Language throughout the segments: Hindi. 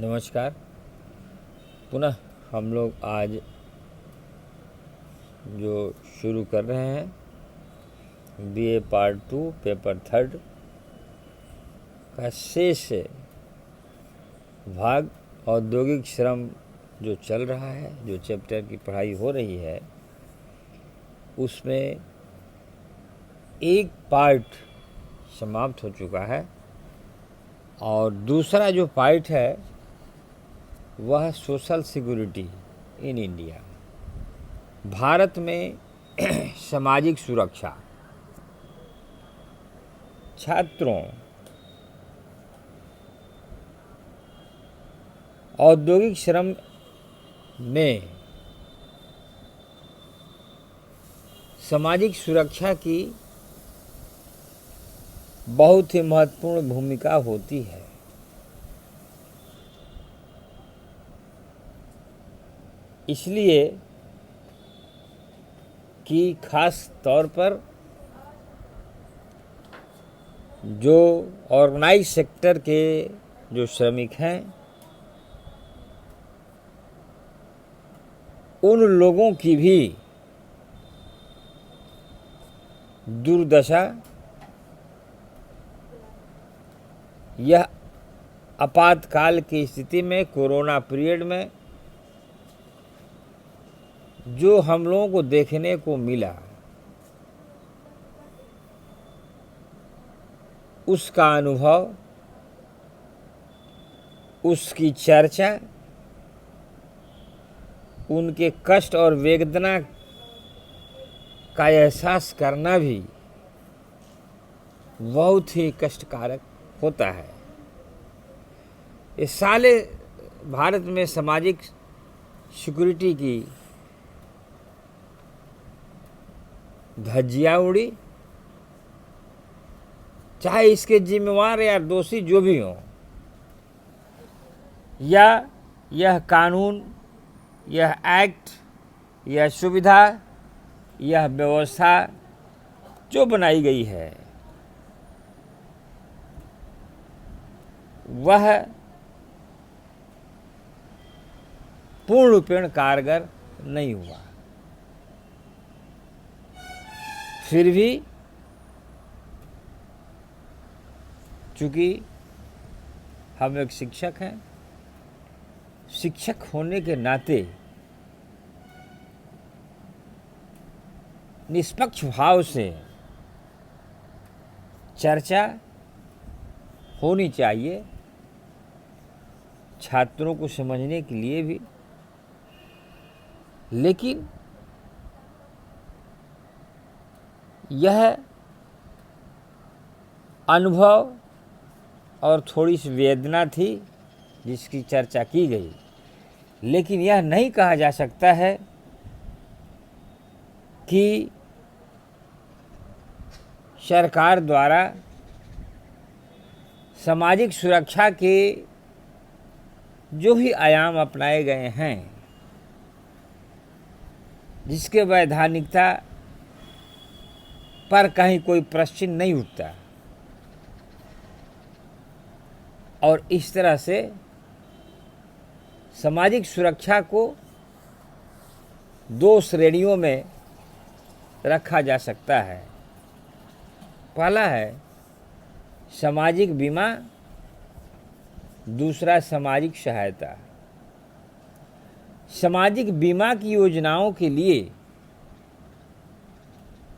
नमस्कार। पुनः हम लोग आज जो शुरू कर रहे हैं बीए पार्ट 2 पेपर 3 का शेष भाग औद्योगिक श्रम जो चल रहा है, जो चैप्टर की पढ़ाई हो रही है, उसमें एक पार्ट समाप्त हो चुका है और दूसरा जो पार्ट है वह social security in India, Bharat में सामाजिक सुरक्षा। छात्रों, औद्योगिक श्रम में सामाजिक सुरक्षा की बहुत ही महत्वपूर्ण भूमिका होती है। इसलिए कि खास तौर पर जो ऑर्गेनाइज सेक्टर के जो श्रमिक हैं, उन लोगों की भी दुर्दशा यह आपातकाल की स्थिति में, कोरोना पीरियड में जो हम लोगों को देखने को मिला, उसका अनुभव, उसकी चर्चा, उनके कष्ट और वेदना का एहसास करना भी बहुत ही कष्टकारक होता है। इस साले भारत में सामाजिक सिक्योरिटी की धज्जियां उड़ी, चाहे इसके जिम्मेवार या दोषी जो भी हों, या यह कानून, यह एक्ट, यह सुविधा, यह व्यवस्था जो बनाई गई है वह पूर्ण रूपेण कारगर नहीं हुआ। फिर भी चूँकि हम एक शिक्षक हैं, शिक्षक होने के नाते निष्पक्ष भाव से चर्चा होनी चाहिए, छात्रों को समझने के लिए भी। लेकिन यह अनुभव और थोड़ी सी वेदना थी जिसकी चर्चा की गई, लेकिन यह नहीं कहा जा सकता है कि सरकार द्वारा सामाजिक सुरक्षा के जो भी आयाम अपनाए गए हैं, जिसके वैधानिकता पर कहीं कोई प्रश्न नहीं उठता, और इस तरह से सामाजिक सुरक्षा को दो श्रेणियों में रखा जा सकता है। पहला है सामाजिक बीमा, दूसरा सामाजिक सहायता। सामाजिक बीमा की योजनाओं के लिए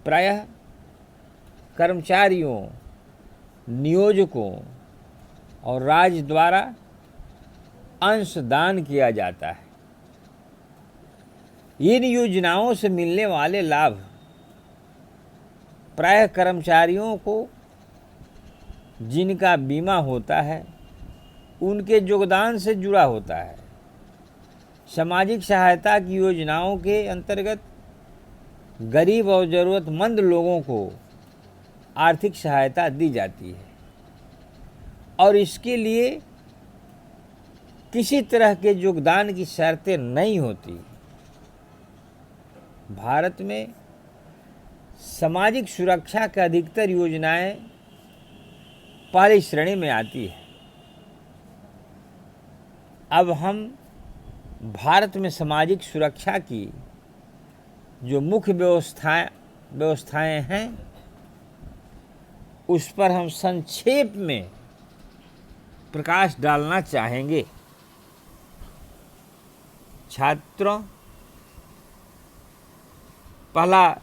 प्रायः कर्मचारियों, नियोजकों और राज्य द्वारा अंशदान किया जाता है। इन योजनाओं से मिलने वाले लाभ प्रायः कर्मचारियों को जिनका बीमा होता है उनके योगदान से जुड़ा होता है। सामाजिक सहायता की योजनाओं के अंतर्गत गरीब और ज़रूरतमंद लोगों को आर्थिक सहायता दी जाती है और इसके लिए किसी तरह के योगदान की शर्तें नहीं होती। भारत में सामाजिक सुरक्षा की अधिकतर योजनाएं पहली श्रेणी में आती है। अब हम भारत में सामाजिक सुरक्षा की जो मुख्य व्यवस्थाएं हैं उस पर हम संक्षेप में प्रकाश डालना चाहेंगे। छात्रों, पहला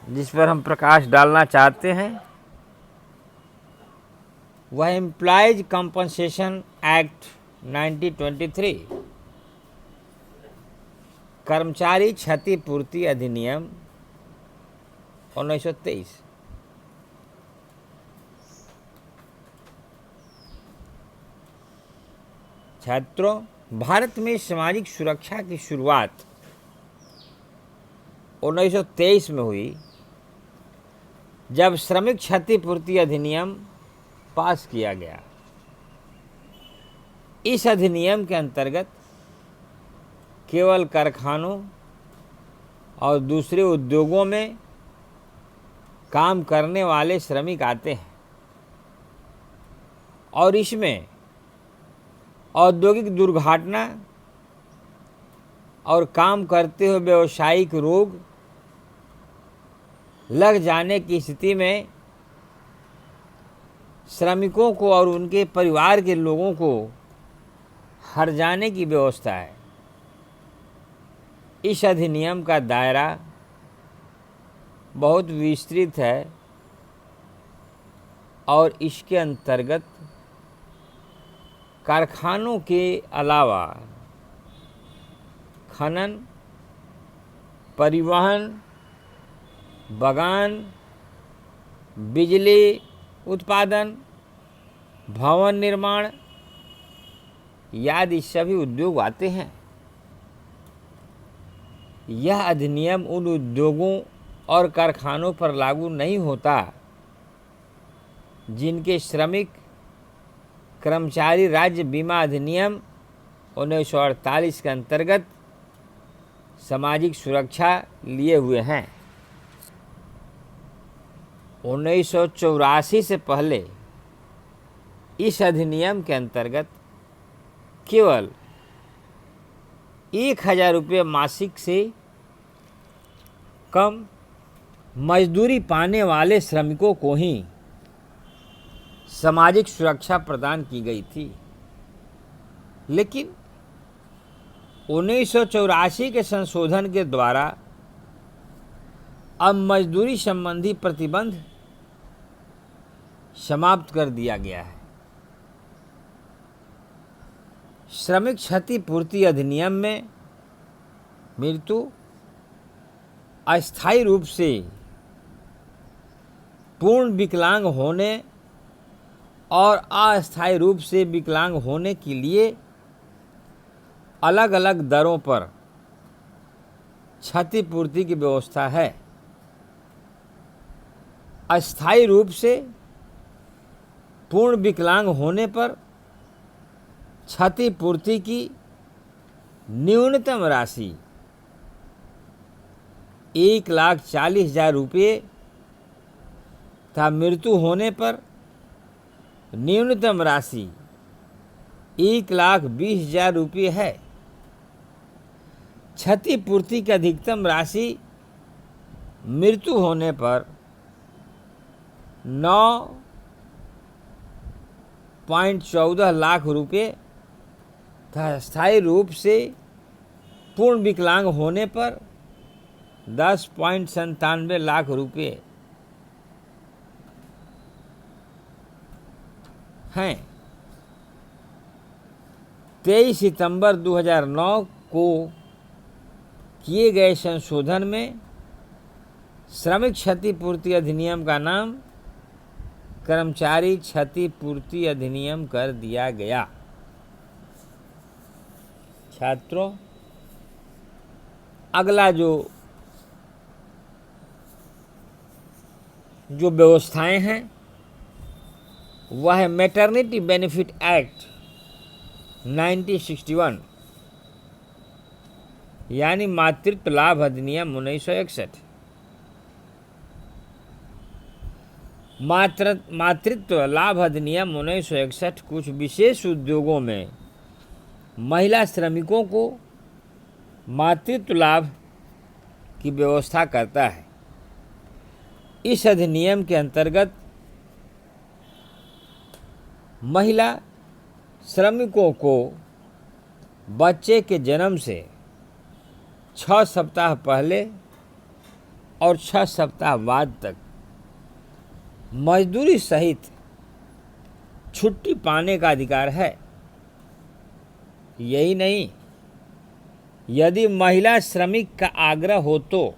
जिस पर हम प्रकाश डालना चाहते हैं वह एम्प्लॉयज कंपनसेशन एक्ट 1923, कर्मचारी क्षतिपूर्ति अधिनियम 1923। छात्रों, भारत में सामाजिक सुरक्षा की शुरुआत 1923 में हुई, जब श्रमिक क्षतिपूर्ति अधिनियम पास किया गया। इस अधिनियम के अंतर्गत केवल कारखानों और दूसरे उद्योगों में काम करने वाले श्रमिक आते हैं और इसमें औद्योगिक दुर्घटना और काम करते हुए व्यावसायिक रोग लग जाने की स्थिति में श्रमिकों को और उनके परिवार के लोगों को हर्जाने की व्यवस्था है। इस अधिनियम का दायरा बहुत विस्तृत है और इसके अंतर्गत कारखानों के अलावा खनन, परिवहन, बगान, बिजली उत्पादन, भवन निर्माण आदि सभी उद्योग आते हैं। यह अधिनियम उन उद्योगों और कारखानों पर लागू नहीं होता जिनके श्रमिक कर्मचारी राज्य बीमा अधिनियम 1948 के अंतर्गत सामाजिक सुरक्षा लिए हुए हैं। 1984 से पहले इस अधिनियम के अंतर्गत केवल 1000 रुपये मासिक से कम मजदूरी पाने वाले श्रमिकों को ही सामाजिक सुरक्षा प्रदान की गई थी, लेकिन 1984 के संशोधन के द्वारा अब मजदूरी संबंधी प्रतिबंध समाप्त कर दिया गया है। श्रमिक क्षतिपूर्ति अधिनियम में मृत्यु अस्थायी रूप से पूर्ण विकलांग होने और अस्थायी रूप से विकलांग होने के लिए अलग अलग दरों पर क्षतिपूर्ति की व्यवस्था है। अस्थायी रूप से पूर्ण विकलांग होने पर क्षतिपूर्ति की न्यूनतम राशि 1,40,000 रुपये तथा मृत्यु होने पर न्यूनतम राशि 1,20,000 रुपये है। क्षतिपूर्ति की अधिकतम राशि मृत्यु होने पर 9.14 लाख रुपये तथा स्थायी रूप से पूर्ण विकलांग होने पर 10.97 लाख रुपये हैं। 23 सितंबर 2009 को किए गए संशोधन में श्रमिक क्षतिपूर्ति अधिनियम का नाम कर्मचारी क्षतिपूर्ति अधिनियम कर दिया गया। छात्रों, अगला जो व्यवस्थाएं हैं वह है मैटरनिटी बेनिफिट एक्ट 1961 यानी मातृत्व लाभ अधिनियम 1961। मातृत्व लाभ अधिनियम 1961 कुछ विशेष उद्योगों में महिला श्रमिकों को मातृत्व लाभ की व्यवस्था करता है। इस अधिनियम के अंतर्गत महिला श्रमिकों को बच्चे के जन्म से 6 सप्ताह पहले और 6 सप्ताह बाद तक मजदूरी सहित छुट्टी पाने का अधिकार है। यही नहीं, यदि महिला श्रमिक का आग्रह हो तो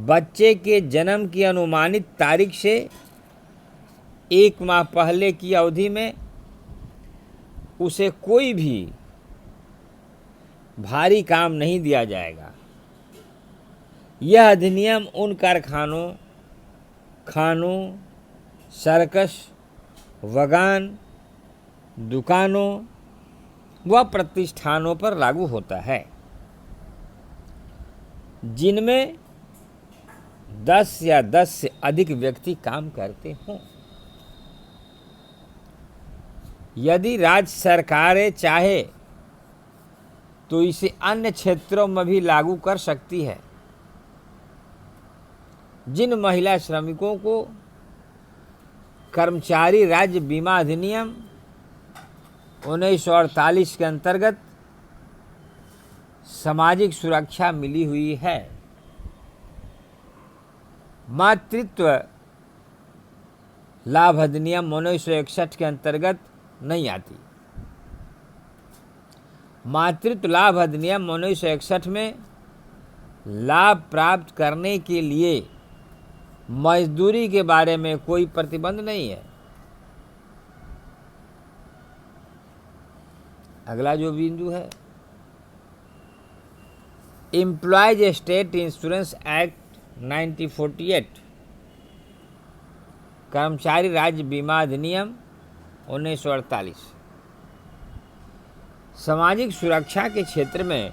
बच्चे के जन्म की अनुमानित तारीख से 1 माह पहले की अवधि में उसे कोई भी भारी काम नहीं दिया जाएगा। यह अधिनियम उन कारखानों, खानों, सर्कस, वगान, दुकानों व प्रतिष्ठानों पर लागू होता है जिनमें 10 या 10 से अधिक व्यक्ति काम करते हों। यदि राज्य सरकारें चाहे तो इसे अन्य क्षेत्रों में भी लागू कर सकती है। जिन महिला श्रमिकों को कर्मचारी राज्य बीमा अधिनियम 1948 के अंतर्गत सामाजिक सुरक्षा मिली हुई है, मातृत्व लाभ अधिनियम 1961 के अंतर्गत नहीं आती। मातृत्व लाभ अधिनियम 1961 में लाभ प्राप्त करने के लिए मजदूरी के बारे में कोई प्रतिबंध नहीं है। अगला जो बिंदु है, एम्प्लॉयज स्टेट इंश्योरेंस एक्ट 1948, कर्मचारी राज्य बीमा अधिनियम 1948 सामाजिक सुरक्षा के क्षेत्र में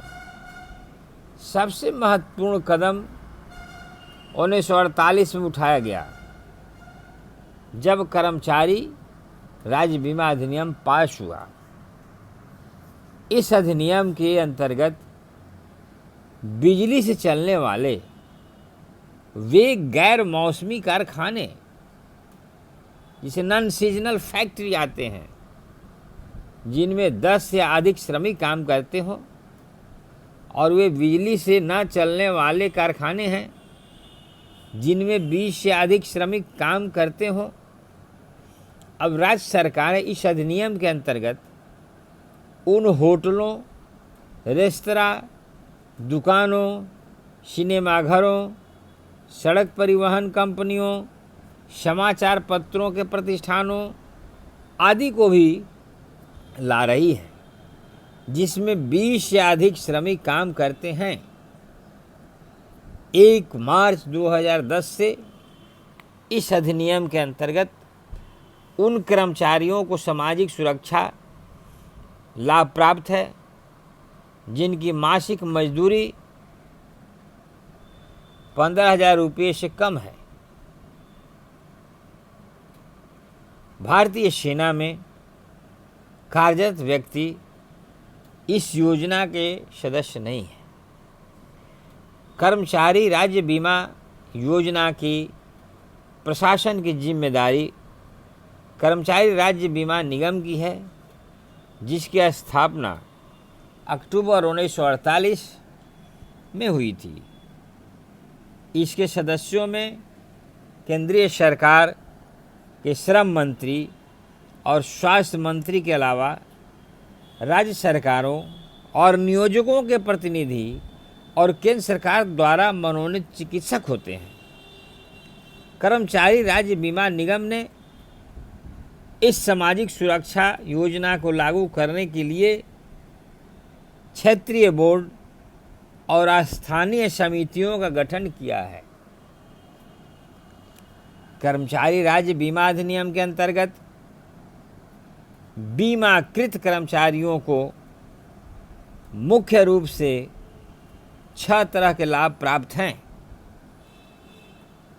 सबसे महत्वपूर्ण कदम 1948 में उठाया गया, जब कर्मचारी राज्य बीमा अधिनियम पास हुआ। इस अधिनियम के अंतर्गत बिजली से चलने वाले वे गैर मौसमी कारखाने, जिसे नॉन सीजनल फैक्ट्री आते हैं, जिनमें 10 या अधिक श्रमिक काम करते हो, और वे बिजली से न चलने वाले कारखाने हैं जिनमें 20 से अधिक श्रमिक काम करते हो। अब राज्य सरकार इस अधिनियम के अंतर्गत उन होटलों, रेस्तरां, दुकानों, सिनेमाघरों, सड़क परिवहन कंपनियों, समाचार पत्रों के प्रतिष्ठानों आदि को भी ला रही है जिसमें 20 से अधिक श्रमिक काम करते हैं। 1 मार्च 2010 से इस अधिनियम के अंतर्गत उन कर्मचारियों को सामाजिक सुरक्षा लाभ प्राप्त है जिनकी मासिक मजदूरी 15,000 रुपये से कम है। भारतीय सेना में कार्यरत व्यक्ति इस योजना के सदस्य नहीं है। कर्मचारी राज्य बीमा योजना की प्रशासन की जिम्मेदारी कर्मचारी राज्य बीमा निगम की है, जिसकी स्थापना अक्टूबर 1948 में हुई थी। इसके सदस्यों में केंद्रीय सरकार के श्रम मंत्री और स्वास्थ्य मंत्री के अलावा राज्य सरकारों और नियोजकों के प्रतिनिधि और केंद्र सरकार द्वारा मनोनीत चिकित्सक होते हैं। कर्मचारी राज्य बीमा निगम ने इस सामाजिक सुरक्षा योजना को लागू करने के लिए क्षेत्रीय बोर्ड और स्थानीय समितियों का गठन किया है। कर्मचारी राज्य बीमा अधिनियम के अंतर्गत बीमाकृत कर्मचारियों को मुख्य रूप से 6 तरह के लाभ प्राप्त हैं।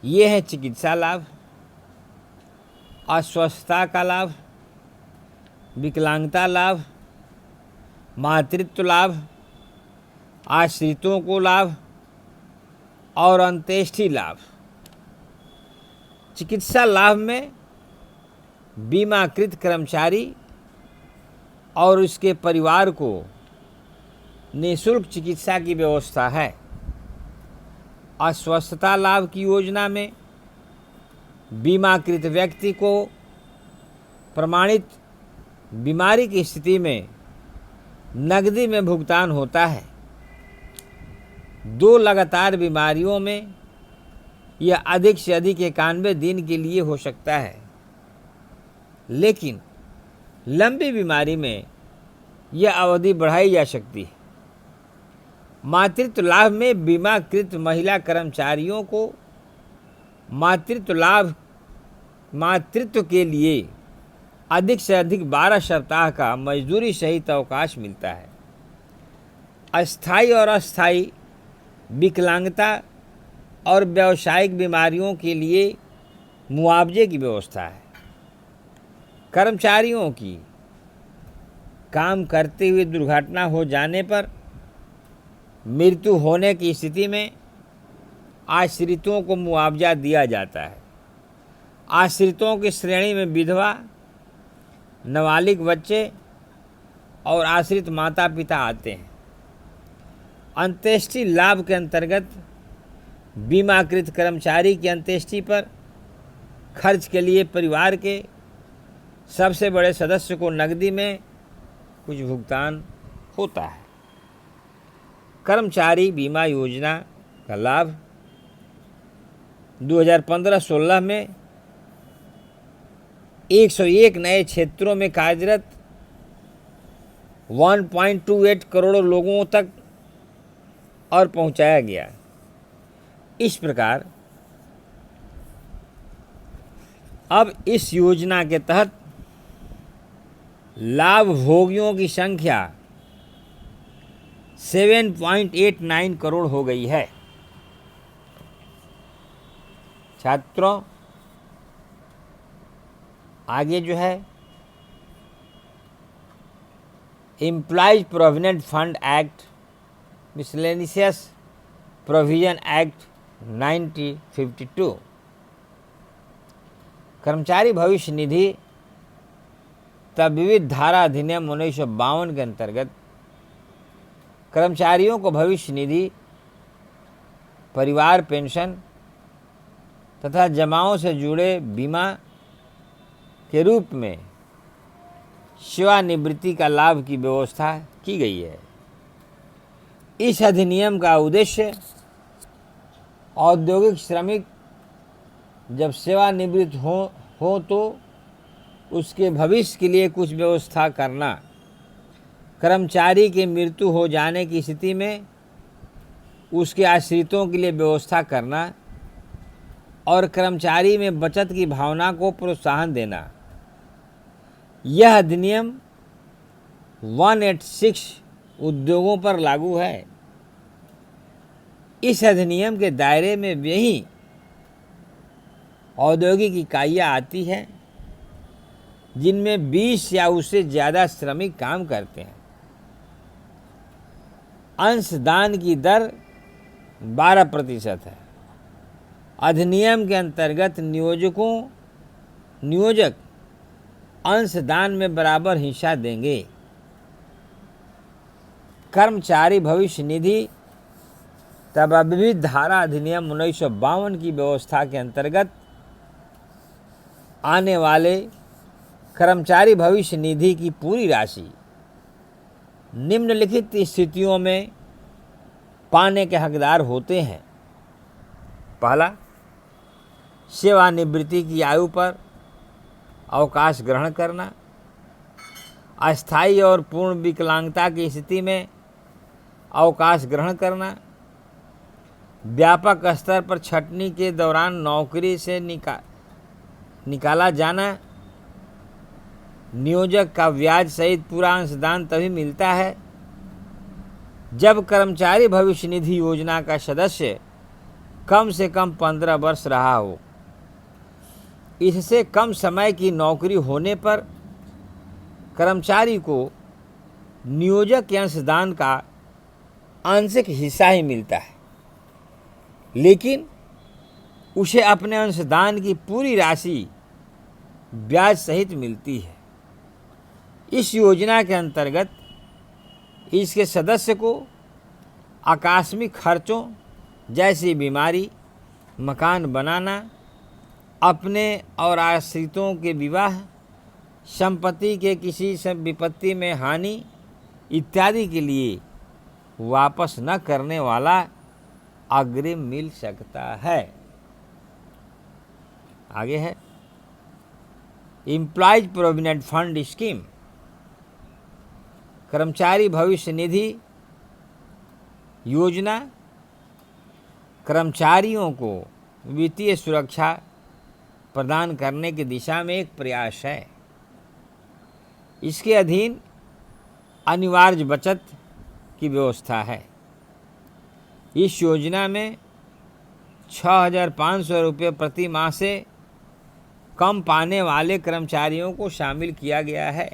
ये हैं चिकित्सा लाभ, अस्वस्थता का लाभ, विकलांगता लाभ, मातृत्व लाभ, आश्रितों को लाभ और अंत्येष्टि लाभ। चिकित्सा लाभ में बीमाकृत कर्मचारी और उसके परिवार को निःशुल्क चिकित्सा की व्यवस्था है। अस्वस्थता लाभ की योजना में बीमाकृत व्यक्ति को प्रमाणित बीमारी की स्थिति में नकदी में भुगतान होता है। 2 लगातार बीमारियों में यह अधिक से अधिक 91 दिन के लिए हो सकता है, लेकिन लंबी बीमारी में यह अवधि बढ़ाई जा सकती है। मातृत्व लाभ में बीमाकृत महिला कर्मचारियों को मातृत्व के लिए अधिक से अधिक 12 सप्ताह का मजदूरी सहित अवकाश मिलता है। अस्थायी और अस्थायी विकलांगता और व्यावसायिक बीमारियों के लिए मुआवजे की व्यवस्था है। कर्मचारियों की काम करते हुए दुर्घटना हो जाने पर मृत्यु होने की स्थिति में आश्रितों को मुआवजा दिया जाता है। आश्रितों की श्रेणी में विधवा, नाबालिग बच्चे और आश्रित माता पिता आते हैं। अंत्येष्टि लाभ के अंतर्गत बीमाकृत कर्मचारी की अंत्येष्टि पर खर्च के लिए परिवार के सबसे बड़े सदस्य को नकदी में कुछ भुगतान होता है। कर्मचारी बीमा योजना का लाभ 2015-16 में 101 नए क्षेत्रों में कार्यरत 1.28 करोड़ लोगों तक और पहुंचाया गया। इस प्रकार अब इस योजना के तहत लाभ भोगियों की संख्या 7.89 करोड़ हो गई है। छात्रों, आगे जो है employees provident fund act, miscellaneous provision act 1952, कर्मचारी भविष्य निधि तथा विविध धारा अधिनियम 1952 के अंतर्गत कर्मचारियों को भविष्य निधि, परिवार पेंशन तथा जमाओं से जुड़े बीमा के रूप में सेवानिवृत्ति का लाभ की व्यवस्था की गई है। इस अधिनियम का उद्देश्य औद्योगिक श्रमिक जब सेवानिवृत्त हो तो उसके भविष्य के लिए कुछ व्यवस्था करना, कर्मचारी की मृत्यु हो जाने की स्थिति में उसके आश्रितों के लिए व्यवस्था करना और कर्मचारी में बचत की भावना को प्रोत्साहन देना। यह अधिनियम 186 उद्योगों पर लागू है। इस अधिनियम के दायरे में वही औद्योगिक इकाइयाँ आती हैं जिनमें 20 या उससे ज़्यादा श्रमिक काम करते हैं। अंशदान की दर 12% है। अधिनियम के अंतर्गत नियोजक अंशदान में बराबर हिस्सा देंगे। कर्मचारी भविष्य निधि तथा विविध धारा अधिनियम 1952 की व्यवस्था के अंतर्गत आने वाले कर्मचारी भविष्य निधि की पूरी राशि निम्नलिखित स्थितियों में पाने के हकदार होते हैं। पहला, सेवानिवृत्ति की आयु पर अवकाश ग्रहण करना, अस्थायी और पूर्ण विकलांगता की स्थिति में अवकाश ग्रहण करना, व्यापक स्तर पर छंटनी के दौरान नौकरी से निकाला जाना। नियोजक का ब्याज सहित पूरा अंशदान तभी मिलता है जब कर्मचारी भविष्य निधि योजना का सदस्य कम से कम 15 वर्ष रहा हो। इससे कम समय की नौकरी होने पर कर्मचारी को नियोजक के अंशदान का आंशिक हिस्सा ही मिलता है, लेकिन उसे अपने अंशदान की पूरी राशि ब्याज सहित मिलती है। इस योजना के अंतर्गत इसके सदस्य को आकस्मिक खर्चों जैसे बीमारी, मकान बनाना, अपने और आश्रितों के विवाह, संपत्ति के किसी विपत्ति में हानि इत्यादि के लिए वापस न करने वाला अग्रिम मिल सकता है। आगे है एम्प्लॉयज प्रोविडेंट फंड स्कीम। कर्मचारी भविष्य निधि योजना कर्मचारियों को वित्तीय सुरक्षा प्रदान करने की दिशा में एक प्रयास है। इसके अधीन अनिवार्य बचत की व्यवस्था है। इस योजना में 6,500 रुपये प्रति माह से कम पाने वाले कर्मचारियों को शामिल किया गया है।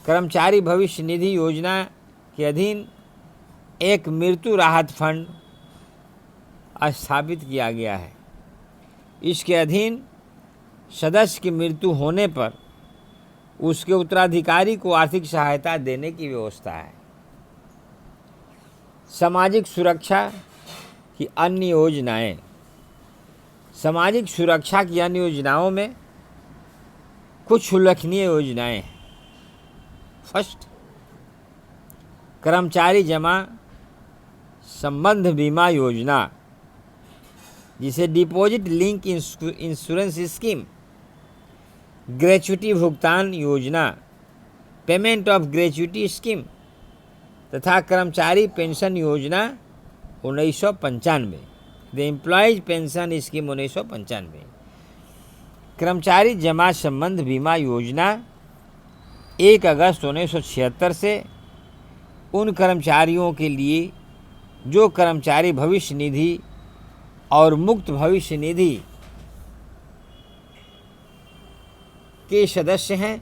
कर्मचारी भविष्य निधि योजना के अधीन एक मृत्यु राहत फंड स्थापित किया गया है। इसके अधीन सदस्य की मृत्यु होने पर उसके उत्तराधिकारी को आर्थिक सहायता देने की व्यवस्था है। सामाजिक सुरक्षा की अन्य योजनाएं। सामाजिक सुरक्षा की अन्य योजनाओं में कुछ उल्लेखनीय योजनाएं हैं। फर्स्ट, कर्मचारी जमा संबंध बीमा योजना, जिसे deposit link insurance scheme, gratuity भुगतान योजना, पेमेंट ऑफ ग्रेच्युटी स्कीम तथा कर्मचारी पेंशन योजना 1995, द एम्प्लॉयज पेंशन स्कीम 1995। कर्मचारी जमा संबंध बीमा योजना 1 अगस्त 1976 से उन कर्मचारियों के लिए जो कर्मचारी भविष्य निधि और मुक्त भविष्य निधि के सदस्य हैं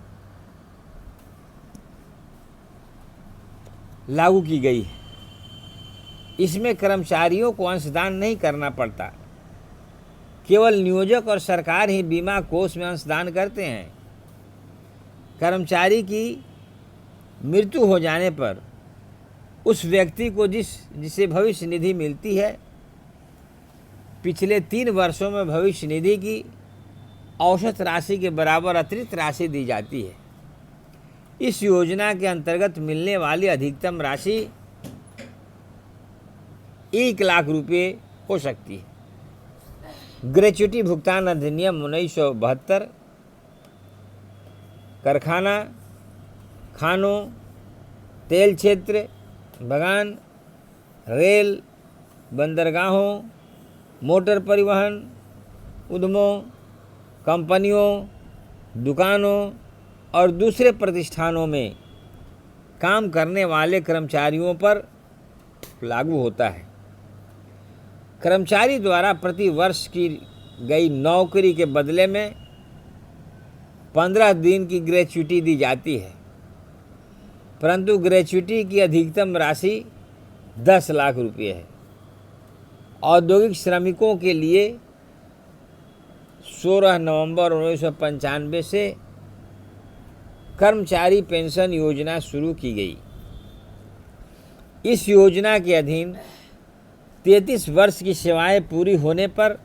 लागू की गई है। इसमें कर्मचारियों को अंशदान नहीं करना पड़ता, केवल नियोजक और सरकार ही बीमा कोष में अंशदान करते हैं। कर्मचारी की मृत्यु हो जाने पर उस व्यक्ति को जिसे भविष्य निधि मिलती है, पिछले 3 वर्षों में भविष्य निधि की औसत राशि के बराबर अतिरिक्त राशि दी जाती है। इस योजना के अंतर्गत मिलने वाली अधिकतम राशि 1 लाख रुपये हो सकती है। ग्रेच्युटी भुगतान अधिनियम 1972 कारखाना, खानों, तेल क्षेत्र, बगान, रेल, बंदरगाहों, मोटर परिवहन उद्यमों, कंपनियों, दुकानों और दूसरे प्रतिष्ठानों में काम करने वाले कर्मचारियों पर लागू होता है। कर्मचारी द्वारा प्रति वर्ष की गई नौकरी के बदले में 15 दिन की ग्रेच्युटी दी जाती है, परंतु ग्रेच्युटी की अधिकतम राशि 10 लाख रुपये है। औद्योगिक श्रमिकों के लिए 16 नवंबर 1995 से कर्मचारी पेंशन योजना शुरू की गई। इस योजना के अधीन 33 वर्ष की सेवाएं पूरी होने पर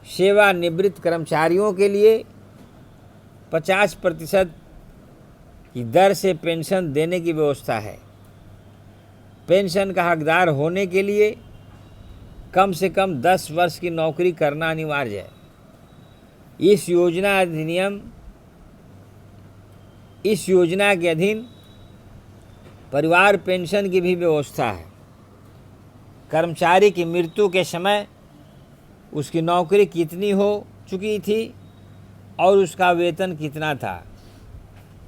सेवानिवृत्त कर्मचारियों के लिए 50% की दर से पेंशन देने की व्यवस्था है। पेंशन का हकदार होने के लिए कम से कम 10 वर्ष की नौकरी करना अनिवार्य है। इस योजना के अधीन परिवार पेंशन की भी व्यवस्था है। कर्मचारी की मृत्यु के समय उसकी नौकरी कितनी हो चुकी थी और उसका वेतन कितना था,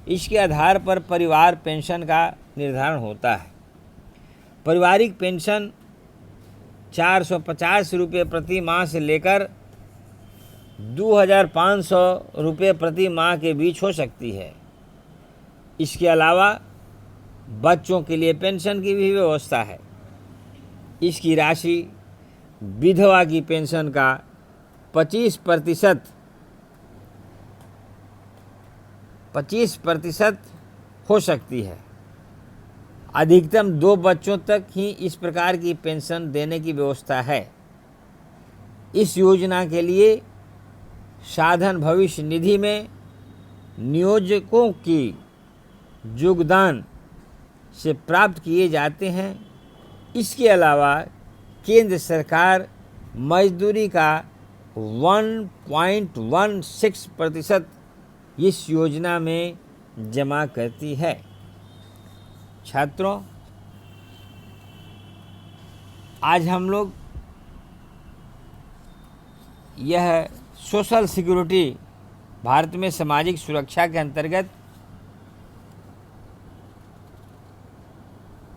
इसके आधार पर परिवार पेंशन का निर्धारण होता है। पारिवारिक पेंशन 450 रुपये प्रति माह से लेकर 2,500 रुपये प्रति माह के बीच हो सकती है। इसके अलावा बच्चों के लिए पेंशन की भी व्यवस्था है। इसकी राशि विधवा की पेंशन का 25% हो सकती है। अधिकतम 2 बच्चों तक ही इस प्रकार की पेंशन देने की व्यवस्था है। इस योजना के लिए साधन भविष्य निधि में नियोजकों की योगदान से प्राप्त किए जाते हैं। इसके अलावा केंद्र सरकार मजदूरी का 1.16% इस योजना में जमा करती है। छात्रों, आज हम लोग यह सोशल सिक्योरिटी, भारत में सामाजिक सुरक्षा के अंतर्गत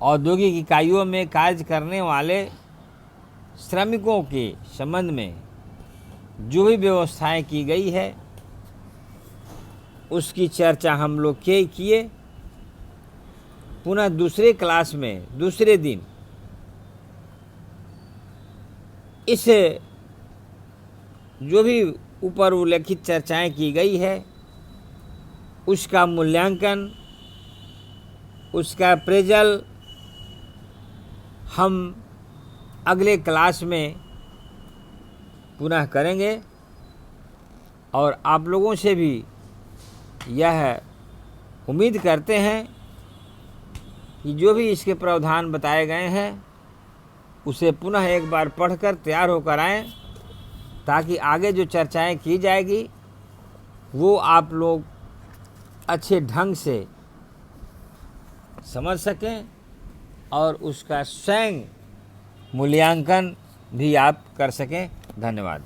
औद्योगिक इकाइयों में कार्य करने वाले श्रमिकों के संबंध में जो भी व्यवस्थाएं की गई है उसकी चर्चा हम लोग किए। पुनः दूसरे क्लास में दूसरे दिन इस जो भी ऊपर उल्लेखित चर्चाएं की गई है उसका मूल्यांकन, उसका अप्रेजल हम अगले क्लास में पुनः करेंगे। और आप लोगों से भी यह उम्मीद करते हैं कि जो भी इसके प्रावधान बताए गए हैं उसे पुनः एक बार पढ़कर तैयार होकर आएँ, ताकि आगे जो चर्चाएं की जाएगी वो आप लोग अच्छे ढंग से समझ सकें और उसका स्वयं मूल्यांकन भी आप कर सकें। धन्यवाद।